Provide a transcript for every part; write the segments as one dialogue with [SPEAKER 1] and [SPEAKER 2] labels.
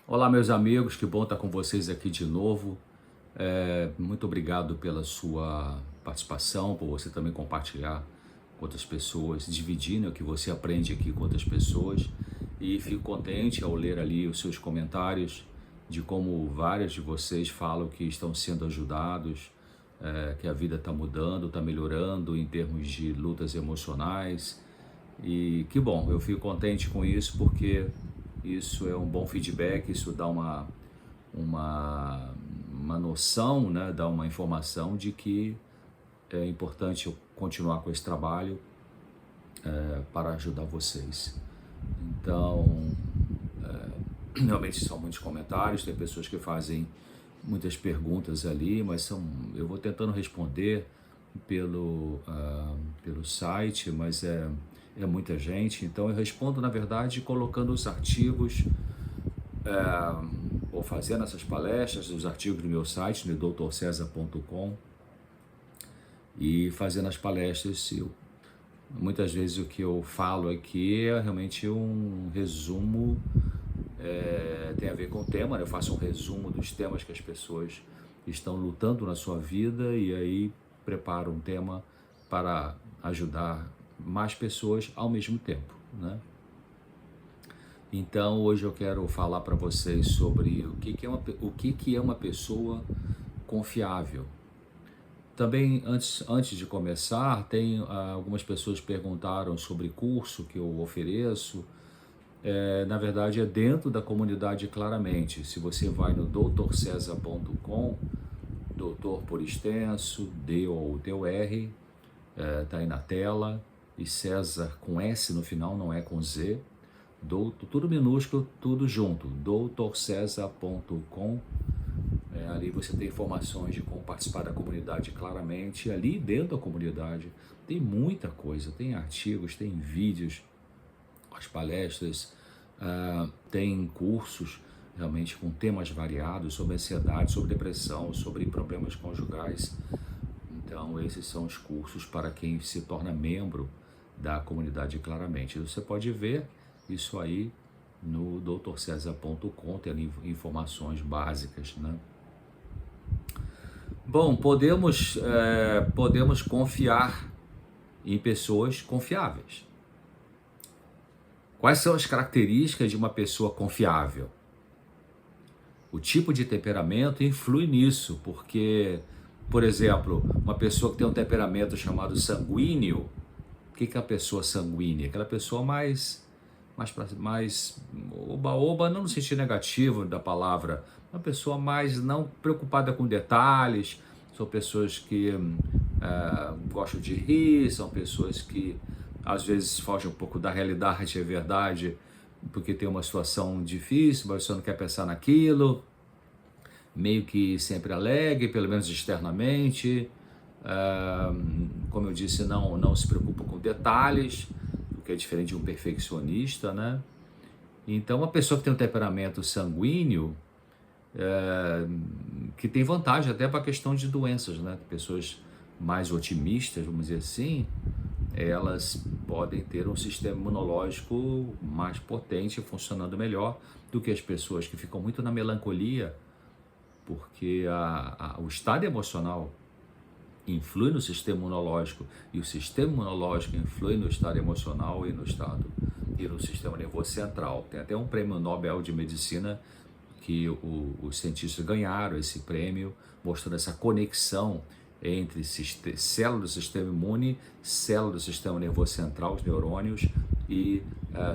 [SPEAKER 1] Olá, meus amigos, que bom estar com vocês aqui de novo. Muito obrigado pela sua participação, por você também compartilhar com outras pessoas, dividindo o que você aprende aqui com outras pessoas. E fico contente ao ler ali os seus comentários de como vários de vocês falam que estão sendo ajudados, que a vida está mudando, está melhorando em termos de lutas emocionais. E que bom, eu fico contente com isso porque isso é um bom feedback, isso dá uma, uma noção, né? Dá uma informação de que é importante eu continuar com esse trabalho para ajudar vocês. Então, realmente são muitos comentários, tem pessoas que fazem muitas perguntas ali, mas eu vou tentando responder pelo site, mas é muita gente, então eu respondo, na verdade, colocando os artigos, ou fazendo essas palestras, os artigos do meu site, no doutorcesar.com, e fazendo as palestras. Muitas vezes o que eu falo aqui é realmente um resumo, tem a ver com o tema, né? Eu faço um resumo dos temas que as pessoas estão lutando na sua vida e aí preparo um tema para ajudar mais pessoas ao mesmo tempo, né? Então hoje eu quero falar para vocês sobre o que é uma pessoa confiável. Também antes de começar, tem algumas pessoas perguntaram sobre curso que eu ofereço. Na verdade é dentro da comunidade Claramente. Se você vai no doutorcesar.com, doutor por extenso, D-O-U-T-O-R, tá aí na tela, e César com S no final, não é com Z, tudo minúsculo, tudo junto, doutorcesar.com. Ali você tem informações de como participar da comunidade Claramente. Ali dentro da comunidade tem muita coisa, tem artigos, tem vídeos, as palestras, tem cursos realmente com temas variados sobre ansiedade, sobre depressão, sobre problemas conjugais. Então esses são os cursos para quem se torna membro da comunidade Claramente. Você pode ver isso aí no doutorcesar.com, tem ali informações básicas, né? Bom, podemos confiar em pessoas confiáveis. Quais são as características de uma pessoa confiável? O tipo de temperamento influi nisso, porque, por exemplo, uma pessoa que tem um temperamento chamado sanguíneo, o que é a pessoa sanguínea? Aquela pessoa mais oba-oba, não no sentido negativo da palavra, uma pessoa mais não preocupada com detalhes. São pessoas que gostam de rir, são pessoas que às vezes fogem um pouco da realidade, é verdade, porque tem uma situação difícil, mas você não quer pensar naquilo, meio que sempre alegre, pelo menos externamente, como eu disse, não se preocupa com detalhes, o que é diferente de um perfeccionista, né? Então, uma pessoa que tem um temperamento sanguíneo, que tem vantagem até para a questão de doenças, né? Pessoas mais otimistas, vamos dizer assim, elas podem ter um sistema imunológico mais potente, funcionando melhor do que as pessoas que ficam muito na melancolia, porque o estado emocional influi no sistema imunológico e o sistema imunológico influi no estado emocional e no sistema nervoso central. Tem até um prêmio Nobel de Medicina que os cientistas ganharam esse prêmio, mostrando essa conexão entre células do sistema imune, células do sistema nervoso central, os neurônios, e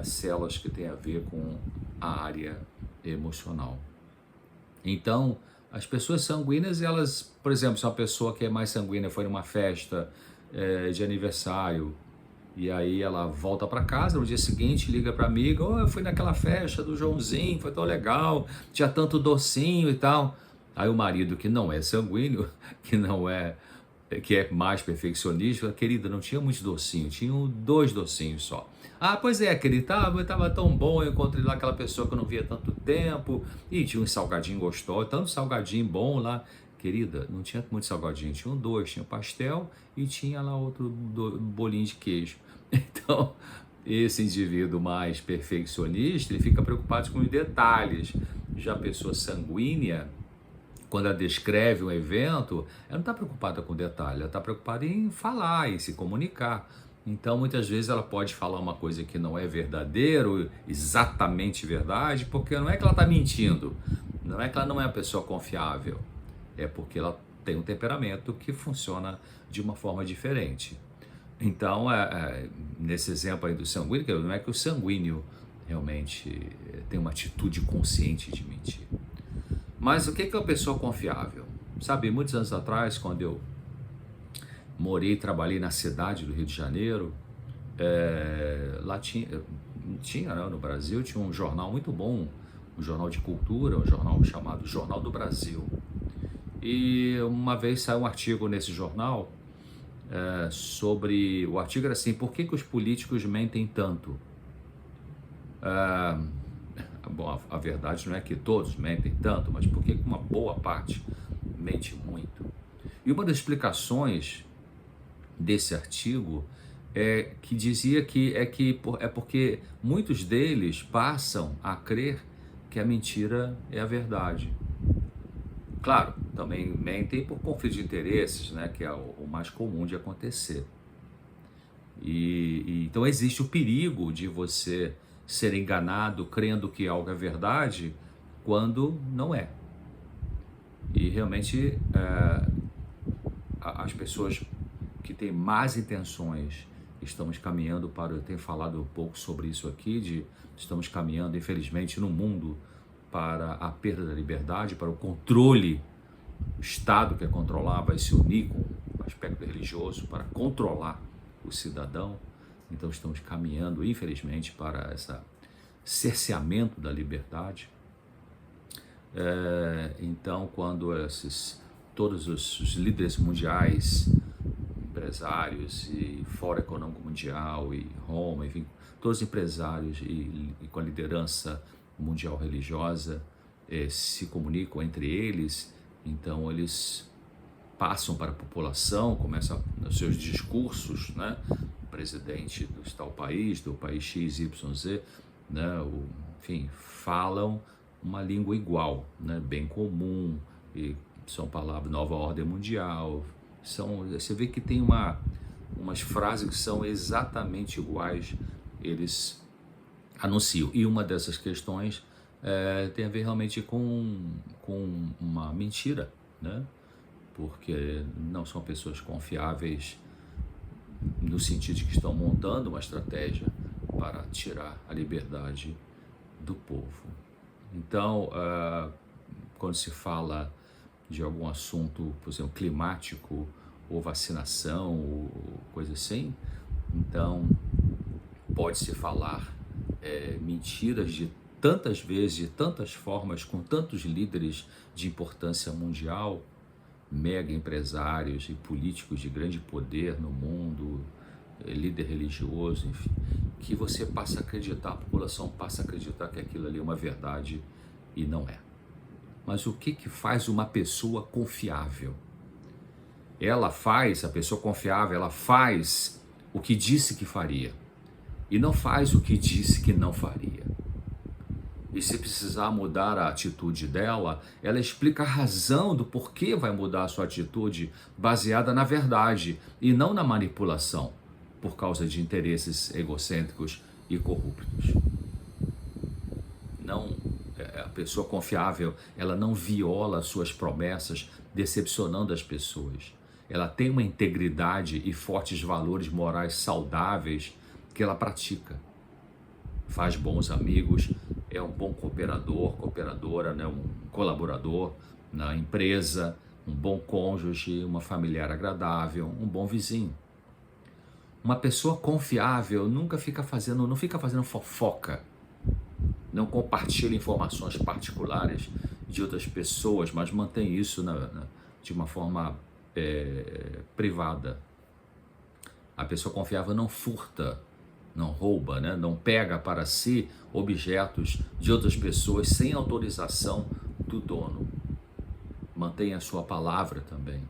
[SPEAKER 1] células que têm a ver com a área emocional. Então, as pessoas sanguíneas, elas, por exemplo, se uma pessoa que é mais sanguínea foi numa festa de aniversário, e aí ela volta para casa, no dia seguinte liga para a amiga, eu fui naquela festa do Joãozinho, foi tão legal, tinha tanto docinho e tal. Aí o marido, que não é sanguíneo, que é mais perfeccionista, querida, não tinha muitos docinhos, tinham 2 docinhos só. Ah, pois é, querida, tava tão bom, eu encontrei lá aquela pessoa que eu não via há tanto tempo, e tinha um salgadinho gostoso, tanto salgadinho bom lá. Querida, não tinha muito salgadinho, tinha 2, tinha pastel e tinha lá outro bolinho de queijo. Então, esse indivíduo mais perfeccionista, ele fica preocupado com os detalhes. Já a pessoa sanguínea, quando ela descreve um evento, ela não está preocupada com detalhe, ela está preocupada em falar e se comunicar. Então, muitas vezes ela pode falar uma coisa que não é verdadeiro, exatamente verdade, porque não é que ela está mentindo, não é que ela não é uma pessoa confiável, é porque ela tem um temperamento que funciona de uma forma diferente. Então, nesse exemplo aí do sanguíneo, não é que o sanguíneo realmente tem uma atitude consciente de mentir. Mas o que é uma pessoa confiável? Sabe, muitos anos atrás, quando eu morei e trabalhei na cidade do Rio de Janeiro, lá tinha, né, no Brasil, tinha um jornal muito bom, um jornal de cultura, um jornal chamado Jornal do Brasil. E uma vez saiu um artigo nesse jornal sobre, o artigo era assim, por que os políticos mentem tanto? Bom, a verdade não é que todos mentem tanto, mas por que uma boa parte mente muito? E uma das explicações desse artigo que dizia que é porque muitos deles passam a crer que a mentira é a verdade. Claro, também mentem por conflito de interesses, né, que é o mais comum de acontecer. Então existe o perigo de você ser enganado crendo que algo é verdade quando não é. E realmente as pessoas que têm más intenções, estamos caminhando para, eu tenho falado um pouco sobre isso aqui, estamos caminhando infelizmente no mundo para a perda da liberdade, para o controle. O Estado quer controlar, vai se unir com o aspecto religioso para controlar o cidadão. Então estamos caminhando, infelizmente, para esse cerceamento da liberdade. Então, quando todos os líderes mundiais, empresários e Fórum Econômico Mundial e Roma, enfim, todos os empresários e com a liderança mundial religiosa se comunicam entre eles, então eles passam para a população, começam os seus discursos, né? O presidente do tal país, do país XYZ, né? Enfim, falam uma língua igual, né? Bem comum, e são palavras nova ordem mundial, você vê que tem umas frases que são exatamente iguais, eles anunciam. E uma dessas questões tem a ver realmente com uma mentira, né? Porque não são pessoas confiáveis no sentido de que estão montando uma estratégia para tirar a liberdade do povo. Então, quando se fala de algum assunto, por exemplo, climático ou vacinação ou coisa assim, então pode-se falar mentiras de tantas vezes, de tantas formas, com tantos líderes de importância mundial, mega empresários e políticos de grande poder no mundo, líder religioso, enfim, que você passa a acreditar, a população passa a acreditar que aquilo ali é uma verdade e não é. Mas o que faz uma pessoa confiável? A pessoa confiável, ela faz o que disse que faria e não faz o que disse que não faria. E se precisar mudar a atitude dela, ela explica a razão do porquê vai mudar a sua atitude baseada na verdade e não na manipulação, por causa de interesses egocêntricos e corruptos. Não, a pessoa confiável, ela não viola suas promessas, decepcionando as pessoas. Ela tem uma integridade e fortes valores morais saudáveis que ela pratica. Faz bons amigos, é um bom cooperadora, né? Um colaborador na empresa, um bom cônjuge, uma familiar agradável, um bom vizinho. Uma pessoa confiável não fica fazendo fofoca, não compartilha informações particulares de outras pessoas, mas mantém isso de uma forma privada. A pessoa confiável não furta, não rouba, né? Não pega para si objetos de outras pessoas sem autorização do dono. Mantém a sua palavra também.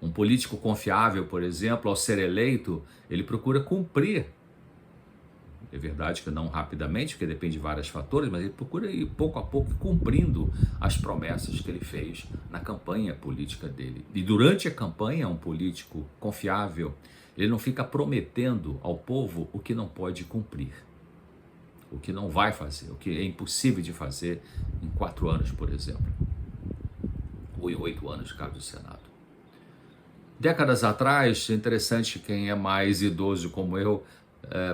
[SPEAKER 1] Um político confiável, por exemplo, ao ser eleito, ele procura cumprir É verdade que não rapidamente, porque depende de vários fatores, mas ele procura ir pouco a pouco cumprindo as promessas que ele fez na campanha política dele. E durante a campanha, um político confiável, ele não fica prometendo ao povo o que não pode cumprir, o que não vai fazer, o que é impossível de fazer em 4 anos, por exemplo, ou em 8 anos, caso do Senado. Décadas atrás, interessante, quem é mais idoso como eu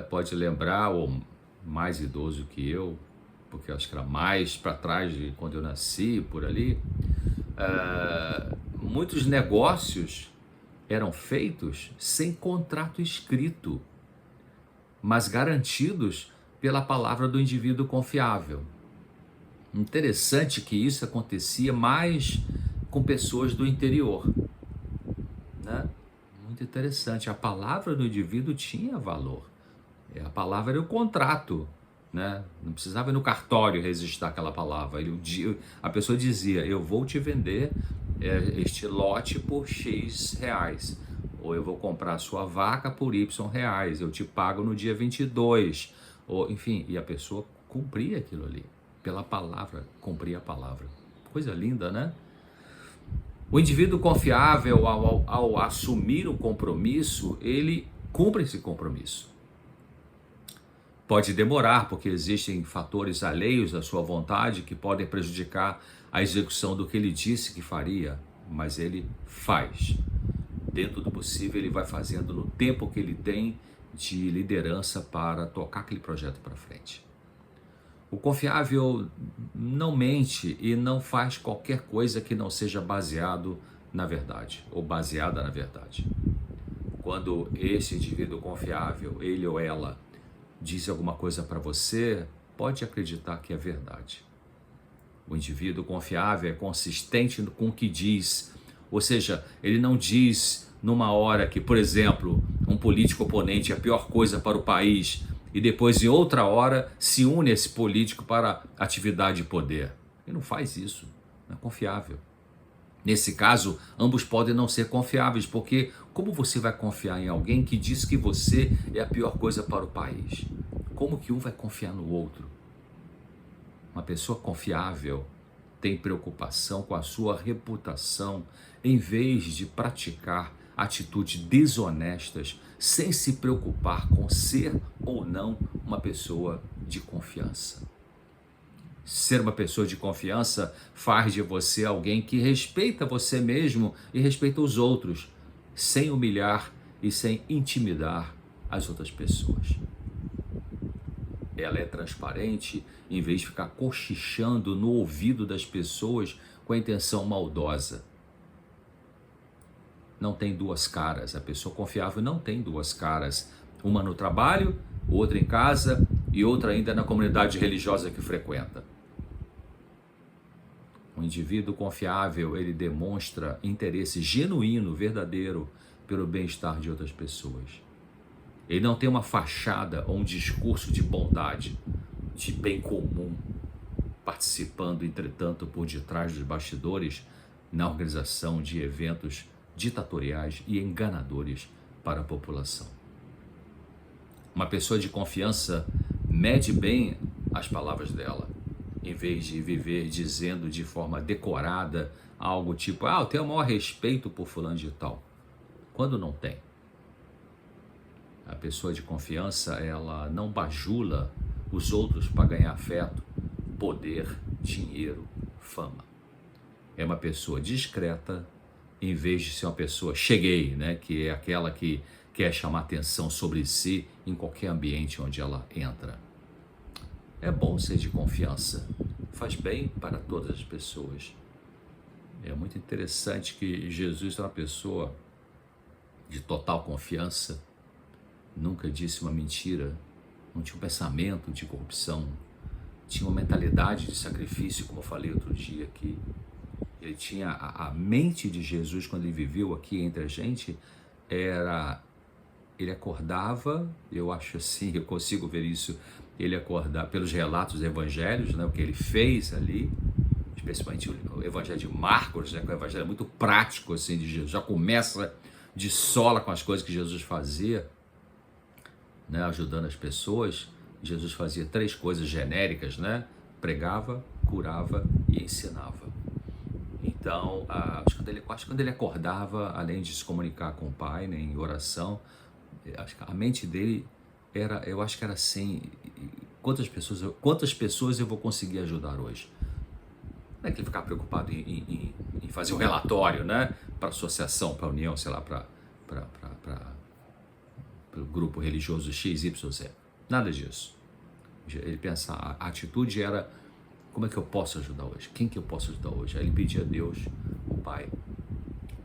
[SPEAKER 1] pode lembrar, ou mais idoso que eu, porque eu acho que era mais para trás de quando eu nasci, por ali, muitos negócios eram feitos sem contrato escrito, mas garantidos pela palavra do indivíduo confiável. Interessante que isso acontecia mais com pessoas do interior, né? Muito interessante, a palavra do indivíduo tinha valor, a palavra era o contrato, né? Não precisava ir no cartório registrar aquela palavra. A pessoa dizia, eu vou te vender este lote por X reais, ou eu vou comprar a sua vaca por Y reais, eu te pago no dia 22, ou, enfim, e a pessoa cumpria aquilo ali, pela palavra, cumpria a palavra. Coisa linda, né? O indivíduo confiável, ao assumir um compromisso, ele cumpre esse compromisso. Pode demorar, porque existem fatores alheios à sua vontade que podem prejudicar a execução do que ele disse que faria, mas ele faz. Dentro do possível, ele vai fazendo no tempo que ele tem de liderança para tocar aquele projeto para frente. O confiável não mente e não faz qualquer coisa que não seja baseado na verdade, ou baseada na verdade. Quando esse indivíduo confiável, ele ou ela, diz alguma coisa para você, pode acreditar que é verdade. O indivíduo confiável é consistente com o que diz, ou seja, ele não diz numa hora que, por exemplo, um político oponente é a pior coisa para o país, e depois em outra hora se une a esse político para atividade de poder. Ele não faz isso, não é confiável. Nesse caso, ambos podem não ser confiáveis, porque como você vai confiar em alguém que diz que você é a pior coisa para o país? Como que um vai confiar no outro? Uma pessoa confiável tem preocupação com a sua reputação, em vez de praticar atitudes desonestas, sem se preocupar com ser ou não uma pessoa de confiança. Ser uma pessoa de confiança faz de você alguém que respeita você mesmo e respeita os outros, sem humilhar e sem intimidar as outras pessoas. Ela é transparente, em vez de ficar cochichando no ouvido das pessoas com a intenção maldosa. Não tem duas caras, a pessoa confiável não tem duas caras, uma no trabalho, outra em casa e outra ainda na comunidade religiosa que frequenta. O indivíduo confiável, ele demonstra interesse genuíno, verdadeiro, pelo bem-estar de outras pessoas. Ele não tem uma fachada ou um discurso de bondade, de bem comum, participando, entretanto, por detrás dos bastidores, na organização de eventos ditatoriais e enganadores para a população. Uma pessoa de confiança mede bem as palavras dela, em vez de viver dizendo de forma decorada algo tipo, eu tenho o maior respeito por fulano de tal, quando não tem. A pessoa de confiança, ela não bajula os outros para ganhar afeto, poder, dinheiro, fama. É uma pessoa discreta, em vez de ser uma pessoa cheguei, né, que é aquela que quer chamar atenção sobre si em qualquer ambiente onde ela entra. É bom ser de confiança, faz bem para todas as pessoas. É muito interessante que Jesus é uma pessoa de total confiança, nunca disse uma mentira, não tinha um pensamento de corrupção, tinha uma mentalidade de sacrifício, como eu falei outro dia aqui. Ele tinha a mente de Jesus quando ele viveu aqui entre a gente, ele acordava, eu acho assim, eu consigo ver isso, ele acordar pelos relatos dos evangelhos, né, o que ele fez ali, especialmente o evangelho de Marcos, né, que é um evangelho muito prático assim, de Jesus, já começa de sola com as coisas que Jesus fazia, né, ajudando as pessoas. Jesus fazia 3 coisas genéricas, né? Pregava, curava e ensinava. Então, acho que quando ele acordava, além de se comunicar com o Pai, né, em oração, acho que a mente dele era, eu acho que era assim, quantas pessoas eu vou conseguir ajudar hoje? Não é que ele ficava preocupado em fazer um relatório, né, para a associação, para a união, sei lá, para o grupo religioso XYZ. Nada disso. Ele pensa, a atitude era, como é que eu posso ajudar hoje? Quem que eu posso ajudar hoje? Aí ele pedia a Deus, o Pai,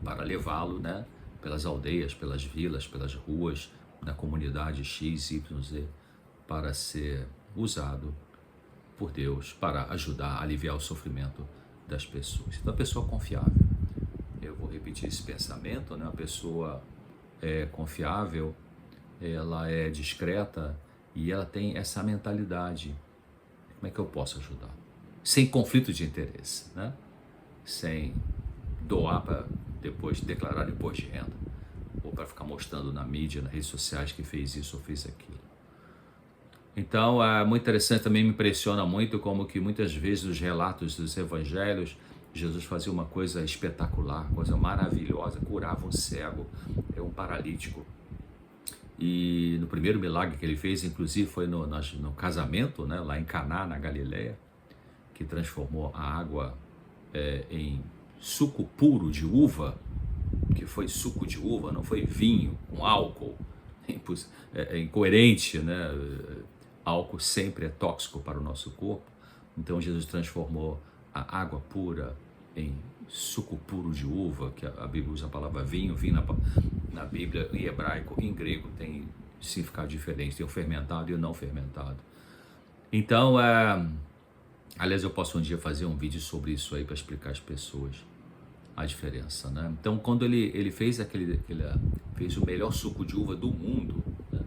[SPEAKER 1] para levá-lo, né, pelas aldeias, pelas vilas, pelas ruas da comunidade XYZ, para ser usado por Deus para ajudar a aliviar o sofrimento das pessoas. Então, a pessoa confiável. Eu vou repetir esse pensamento, né? A pessoa confiável, ela é discreta e ela tem essa mentalidade. Como é que eu posso ajudar? Sem conflito de interesse, né? Sem doar para depois declarar imposto de renda, ou para ficar mostrando na mídia, nas redes sociais que fez isso ou fez aquilo. Então, é muito interessante, também me impressiona muito como que muitas vezes os relatos dos evangelhos, Jesus fazia uma coisa espetacular, coisa maravilhosa, curava um cego, um paralítico. E no primeiro milagre que ele fez, inclusive, foi no casamento, né, lá em Caná, na Galileia, que transformou a água em suco puro de uva, que foi suco de uva, não foi vinho com álcool. É incoerente, né? Álcool sempre é tóxico para o nosso corpo. Então Jesus transformou a água pura em suco puro de uva, que a Bíblia usa a palavra vinho. Vinho na Bíblia, em hebraico, em grego, tem significado diferente. Tem o fermentado e o não fermentado. Então, aliás, eu posso um dia fazer um vídeo sobre isso aí para explicar às pessoas a diferença, né? Então, quando ele fez fez o melhor suco de uva do mundo, né?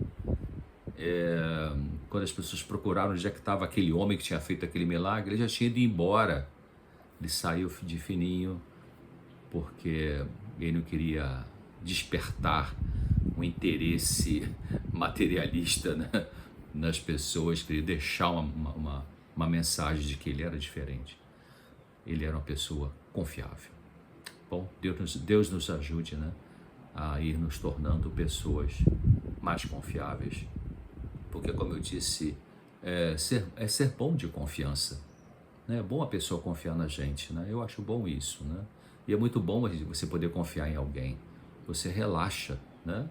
[SPEAKER 1] Quando as pessoas procuraram onde é que estava aquele homem que tinha feito aquele milagre, ele já tinha ido embora. Ele saiu de fininho, porque ele não queria despertar um interesse materialista, né, nas pessoas, queria deixar uma mensagem de que ele era diferente. Ele era uma pessoa confiável. Bom, Deus nos ajude, né, a ir nos tornando pessoas mais confiáveis. Porque, como eu disse, ser bom de confiança. Né? É bom a pessoa confiar na gente, né? Eu acho bom isso, né? E é muito bom você poder confiar em alguém. Você relaxa, né?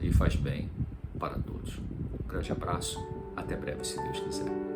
[SPEAKER 1] E faz bem para todos. Um grande abraço. Até breve, se Deus quiser.